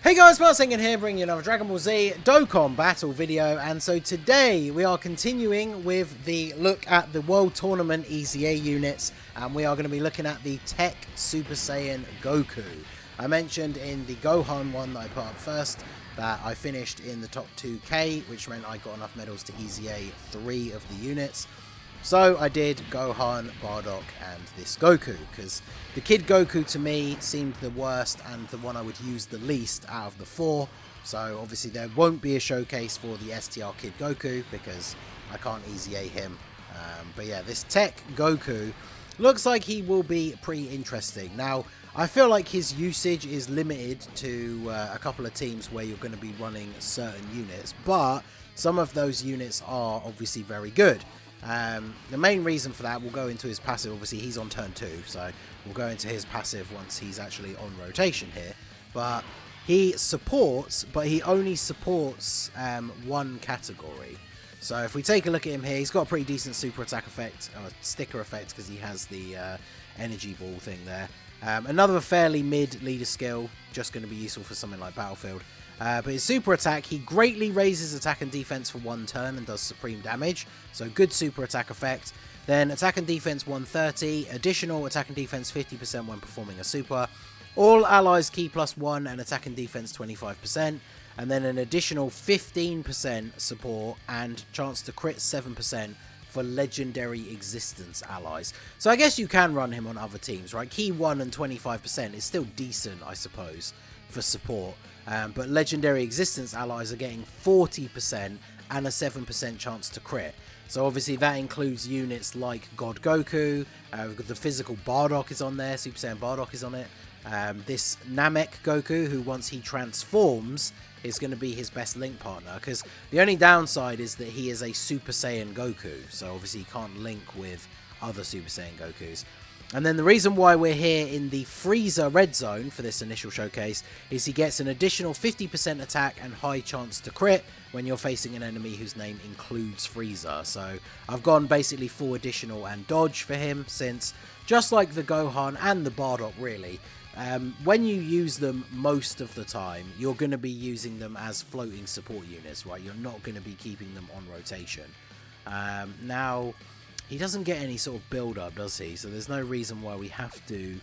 Hey guys, Singing here, bringing you another Dragon Ball Z Dokkan battle video, and so today we are continuing with the look at the World Tournament EZA units, and we are going to be looking at the Tech Super Saiyan Goku. I mentioned in the Gohan one that I put up first that I finished in the top 2k, which meant I got enough medals to EZA 3 of the units. So I did Gohan, Bardock, and this Goku, because the Kid Goku to me seemed the worst and the one I would use the least out of the 4. So obviously there won't be a showcase for the STR Kid Goku because I can't EZA him. But yeah, this Tech Goku looks like he will be pretty interesting. Now, I feel like his usage is limited to a couple of teams where you're going to be running certain units, but some of those units are obviously very good. The main reason for that, we'll go into his passive. Obviously he's on turn 2, so we'll go into his passive once he's actually on rotation here. But he supports, but he only supports one category. So if we take a look at him here, he's got a pretty decent super attack effect, or sticker effect, because he has the energy ball thing there. Another fairly mid leader skill, just going to be useful for something like Battlefield. But his super attack, he greatly raises attack and defense for 1 turn and does supreme damage. So good super attack effect. Then attack and defense 130, additional attack and defense 50% when performing a super. All allies key +1 and attack and defense 25%. And then an additional 15% support and chance to crit 7% for legendary existence allies. So I guess you can run him on other teams, right? Key 1 and 25% is still decent, I suppose, for support. But legendary existence allies are getting 40% and a 7% chance to crit. So obviously that includes units like God Goku, the physical Bardock is on there, Super Saiyan Bardock is on it. This Namek Goku, who once he transforms is going to be his best link partner, because the only downside is that he is a Super Saiyan Goku, so obviously he can't link with other Super Saiyan Gokus. And then the reason why we're here in the Frieza red zone for this initial showcase is he gets an additional 50% attack and high chance to crit when you're facing an enemy whose name includes Frieza. So I've gone basically full additional and dodge for him, since just like the Gohan and the Bardock really, when you use them most of the time, you're going to be using them as floating support units, right? You're not going to be keeping them on rotation. Now, he doesn't get any sort of build-up, does he? So there's no reason why we have to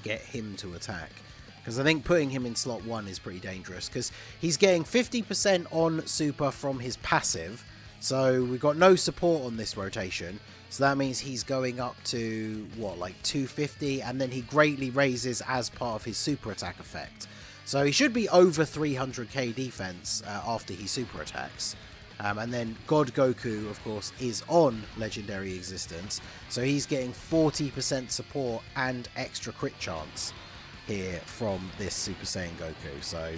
get him to attack. Because I think putting him in slot 1 is pretty dangerous. Because he's getting 50% on super from his passive. So we've got no support on this rotation. So that means he's going up to, what, like 250? And then he greatly raises as part of his super attack effect. So he should be over 300k defense after he super attacks. And then God Goku, of course, is on Legendary Existence. So he's getting 40% support and extra crit chance here from this Super Saiyan Goku. So,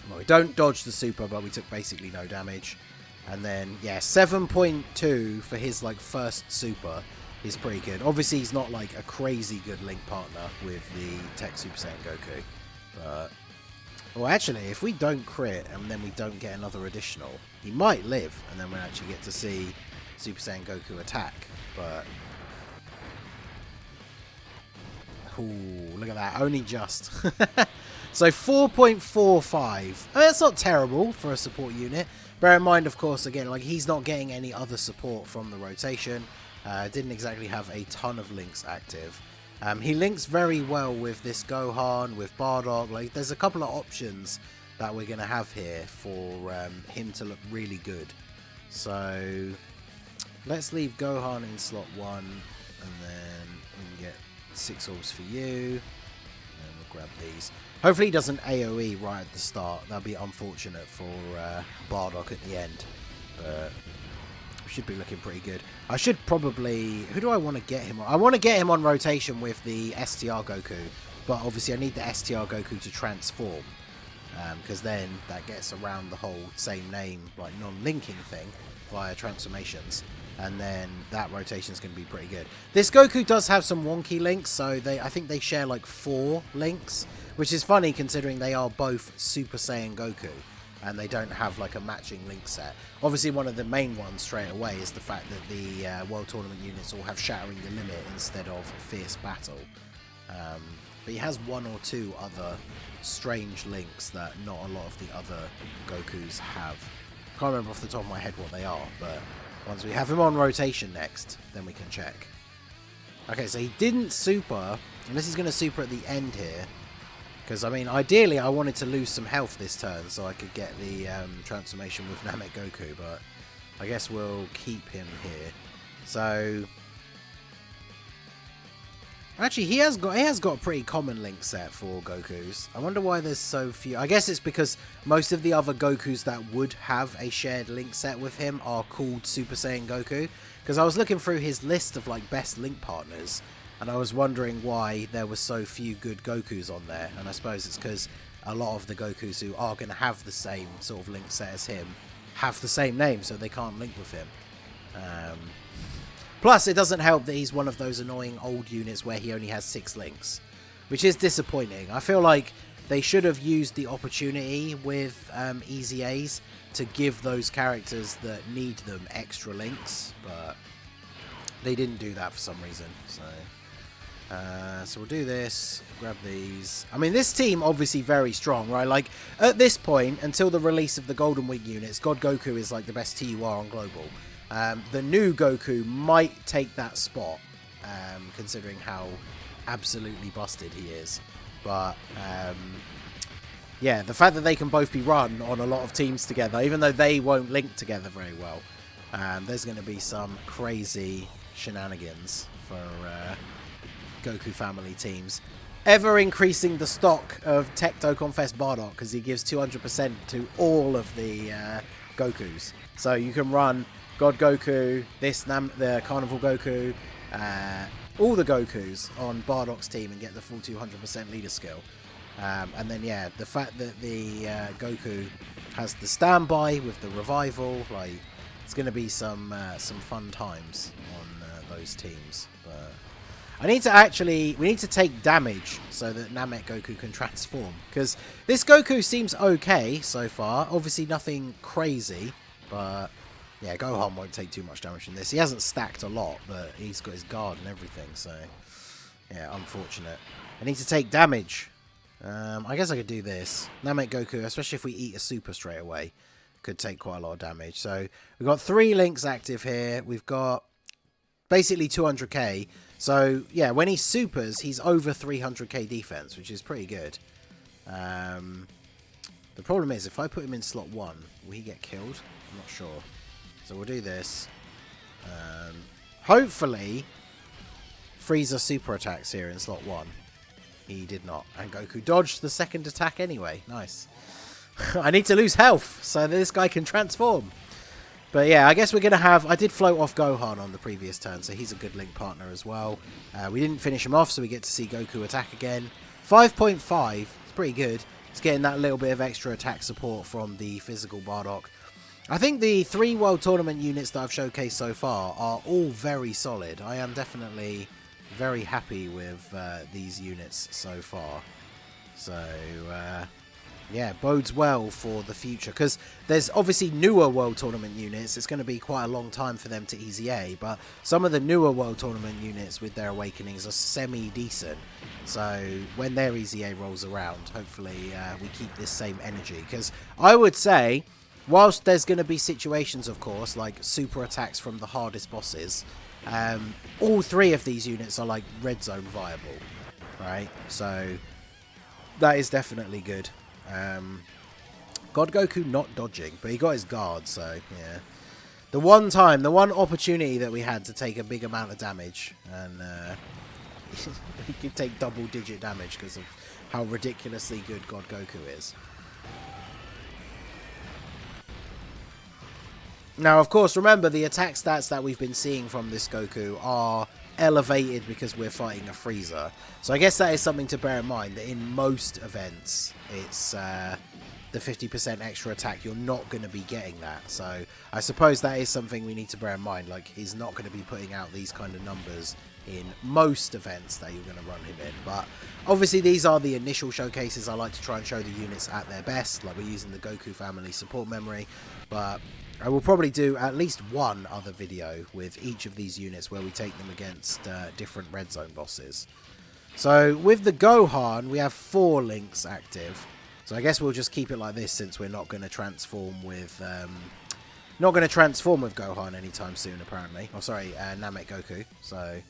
well, we don't dodge the super, but we took basically no damage. And then, yeah, 7.2 for his, like, first super is pretty good. Obviously, he's not, like, a crazy good link partner with the Tech Super Saiyan Goku. But, well, actually, if we don't crit and then we don't get another additional, he might live, and then we'll actually get to see Super Saiyan Goku attack. But, ooh, look at that, only just. So 4.45. That's not terrible for a support unit. Bear in mind, of course, again, like, he's not getting any other support from the rotation. Didn't exactly have a ton of links active. He links very well with this Gohan, with Bardock. Like, there's a couple of options that we're going to have here for him to look really good. So let's leave Gohan in slot 1, and then we can get 6 orbs for you. And we'll grab these. Hopefully he doesn't AoE right at the start. That'd be unfortunate for Bardock at the end. But we should be looking pretty good. I should probably... Who do I want to get him on? I want to get him on rotation with the STR Goku. But obviously I need the STR Goku to transform. Because then that gets around the whole same name, like non-linking thing via transformations. And then that rotation is going to be pretty good. This Goku does have some wonky links, so I think they share like 4 links, which is funny considering they are both Super Saiyan Goku, and they don't have like a matching link set. Obviously, one of the main ones straight away is the fact that the World Tournament units all have Shattering the Limit instead of Fierce Battle. But he has one or two other strange links that not a lot of the other Gokus have. Can't remember off the top of my head what they are, but once we have him on rotation next, then we can check. Okay, so he didn't super, unless he's going to super at the end here. Because, I mean, ideally I wanted to lose some health this turn so I could get the transformation with Namek Goku, but I guess we'll keep him here. So, actually, he has got a pretty common link set for Gokus. I wonder why there's so few. I guess it's because most of the other Gokus that would have a shared link set with him are called Super Saiyan Goku. Because I was looking through his list of like best link partners, and I was wondering why there were so few good Gokus on there. And I suppose it's because a lot of the Gokus who are going to have the same sort of link set as him have the same name, so they can't link with him. Plus, it doesn't help that he's one of those annoying old units where he only has 6 links, which is disappointing. I feel like they should have used the opportunity with EZAs to give those characters that need them extra links, but they didn't do that for some reason. So we'll do this, grab these. I mean, this team obviously very strong, right? Like, at this point, until the release of the Golden Week units, God Goku is like the best TUR on Global. The new Goku might take that spot, considering how absolutely busted he is. But, yeah, the fact that they can both be run on a lot of teams together, even though they won't link together very well, there's going to be some crazy shenanigans for Goku family teams. Ever increasing the stock of Tech Dokkan Fest Bardock, because he gives 200% to all of the Gokus. So you can run God Goku, the Carnival Goku, all the Gokus on Bardock's team and get the full 200% leader skill. And then, yeah, the fact that the Goku has the standby with the revival, like, it's going to be some fun times on those teams. But we need to take damage so that Namek Goku can transform. Because this Goku seems okay so far. Obviously nothing crazy, but yeah, Gohan won't take too much damage from this. He hasn't stacked a lot, but he's got his guard and everything, so yeah, unfortunate. I need to take damage. I guess I could do this. Namek Goku, especially if we eat a super straight away, could take quite a lot of damage. So we've got 3 links active here. We've got basically 200k. So yeah, when he supers, he's over 300k defense, which is pretty good. The problem is, if I put him in slot 1, will he get killed? I'm not sure. So we'll do this. Hopefully, Frieza super attacks here in slot 1. He did not. And Goku dodged the second attack anyway. Nice. I need to lose health so that this guy can transform. But yeah, I guess we're going to have... I did float off Gohan on the previous turn, so he's a good link partner as well. We didn't finish him off, so we get to see Goku attack again. 5.5. It's pretty good. It's getting that little bit of extra attack support from the physical Bardock. I think the 3 World Tournament units that I've showcased so far are all very solid. I am definitely very happy with these units so far. So, yeah, bodes well for the future. Because there's obviously newer World Tournament units. It's going to be quite a long time for them to EZA. But some of the newer World Tournament units with their awakenings are semi-decent. So when their EZA rolls around, hopefully we keep this same energy. Because I would say, whilst there's going to be situations, of course, like super attacks from the hardest bosses, all 3 of these units are like red zone viable, right? So that is definitely good. God Goku not dodging, but he got his guard, so yeah. The one opportunity that we had to take a big amount of damage, and he could take double-digit damage because of how ridiculously good God Goku is. Now, of course, remember, the attack stats that we've been seeing from this Goku are elevated because we're fighting a Frieza. So I guess that is something to bear in mind, that in most events, it's the 50% extra attack. You're not going to be getting that. So I suppose that is something we need to bear in mind. Like, he's not going to be putting out these kind of numbers in most events that you're going to run him in. But obviously, these are the initial showcases. I like to try and show the units at their best. Like, we're using the Goku family support memory. But I will probably do at least one other video with each of these units where we take them against different red zone bosses. So with the Gohan, we have 4 links active. So I guess we'll just keep it like this since we're not going to transform with Gohan anytime soon, apparently. Oh, sorry, Namek Goku. So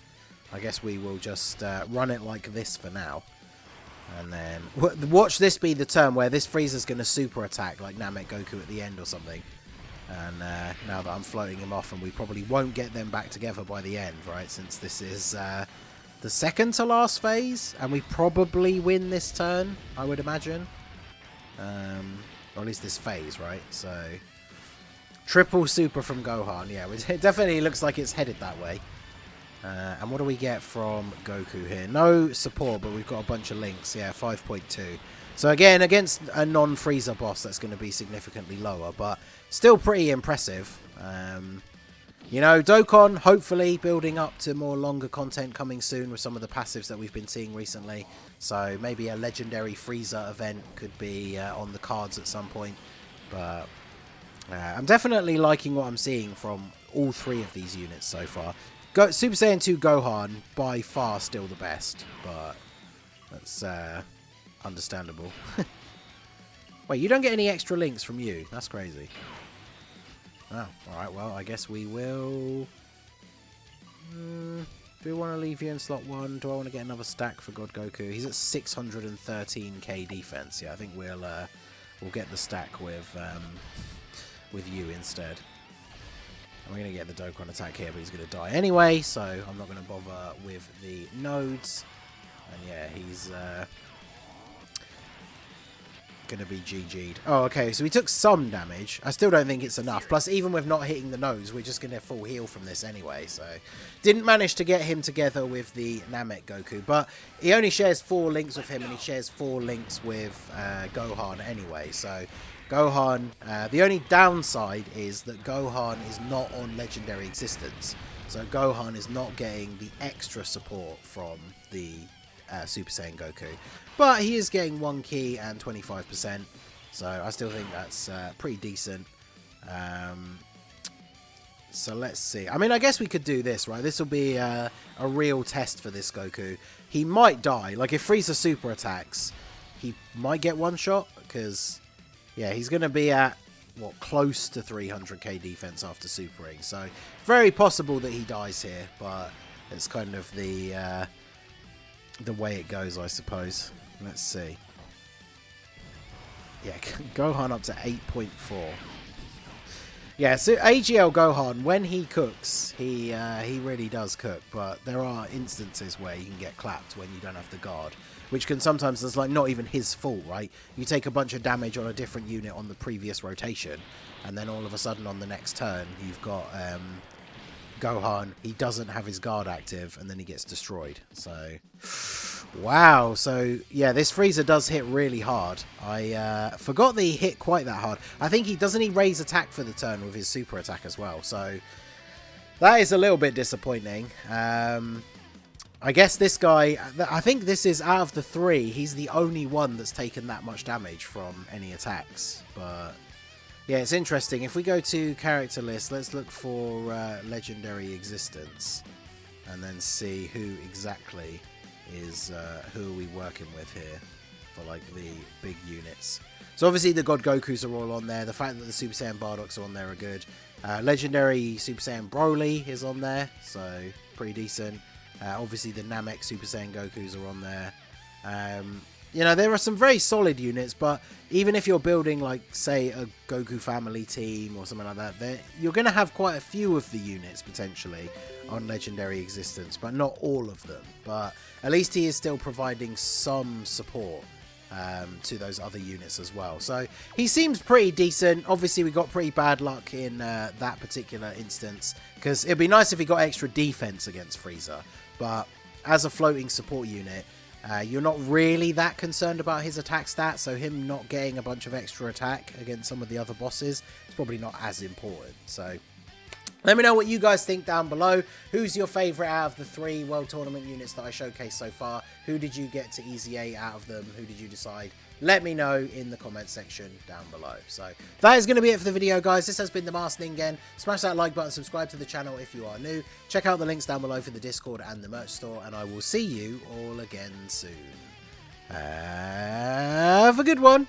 I guess we will just run it like this for now. And then watch this be the turn where this Frieza's going to super attack like Namek Goku at the end or something. And now that I'm floating him off, and we probably won't get them back together by the end, right? Since this is the second to last phase, and we probably win this turn, I would imagine. Or at least this phase, right? So triple super from Gohan. Yeah, it definitely looks like it's headed that way. And what do we get from Goku here? No support, but we've got a bunch of links. Yeah, 5.2. So again, against a non-Frieza boss, that's going to be significantly lower, but still pretty impressive. You know, Dokkan hopefully building up to more longer content coming soon with some of the passives that we've been seeing recently. So maybe a legendary Frieza event could be on the cards at some point. But I'm definitely liking what I'm seeing from all 3 of these units so far. Super Saiyan 2 Gohan, by far still the best, but that's understandable. Wait, you don't get any extra links from you? That's crazy. Oh, alright, well, I guess we will... do we want to leave you in slot 1? Do I want to get another stack for God Goku? He's at 613k defense. Yeah, I think we'll get the stack with you instead. I'm going to get the Dokkan attack here, but he's going to die anyway, so I'm not going to bother with the nodes. And yeah, he's going to be GG'd. Oh, okay, so we took some damage. I still don't think it's enough. Plus, even with not hitting the nose, we're just going to full heal from this anyway. So, didn't manage to get him together with the Namek Goku. But he only shares 4 links with him, and he shares 4 links with Gohan anyway. So, Gohan, the only downside is that Gohan is not on Legendary Existence. So, Gohan is not getting the extra support from the Super Saiyan Goku. But he is getting 1 key and 25%. So I still think that's pretty decent. So let's see. I mean, I guess we could do this, right? This will be a real test for this Goku. He might die. Like, if Frieza super attacks, he might get 1 shot. Because, yeah, he's going to be at, what, close to 300k defense after supering. So, very possible that he dies here. But it's kind of the way it goes, I suppose. Let's see. Yeah, Gohan up to 8.4. Yeah, so AGL Gohan, when he cooks, he really does cook. But there are instances where you can get clapped when you don't have the guard, which can sometimes, it's like not even his fault, right? You take a bunch of damage on a different unit on the previous rotation, and then all of a sudden on the next turn, you've got Gohan, he doesn't have his guard active, and then he gets destroyed. So, wow. So, yeah, this Frieza does hit really hard. I forgot that he hit quite that hard. I think he doesn't raise attack for the turn with his super attack as well. So, that is a little bit disappointing. I guess this guy, I think this is, out of the 3, he's the only one that's taken that much damage from any attacks. But yeah, it's interesting. If we go to character list, let's look for Legendary Existence, and then see who exactly is, who are we working with here for, like, the big units. So obviously the God Gokus are all on there. The fact that the Super Saiyan Bardoks are on there are good. Legendary Super Saiyan Broly is on there, so pretty decent. Obviously the Namek Super Saiyan Gokus are on there. You know, there are some very solid units, but even if you're building, like, say, a Goku family team or something like that, you're going to have quite a few of the units, potentially, on Legendary Existence, but not all of them. But at least he is still providing some support to those other units as well. So he seems pretty decent. Obviously, we got pretty bad luck in that particular instance, because it'd be nice if he got extra defense against Frieza. But as a floating support unit, you're not really that concerned about his attack stats, so him not getting a bunch of extra attack against some of the other bosses is probably not as important. So let me know what you guys think down below. Who's your favourite out of the 3 World Tournament units that I showcased so far? Who did you get to EZA out of them? Who did you decide let me know in the comment section down below. So that is going to be it for the video, guys. This has been the Masked Ningen. Smash that like button, subscribe to the channel if you are new. Check out the links down below for the Discord and the merch store, and I will see you all again soon. Have a good one.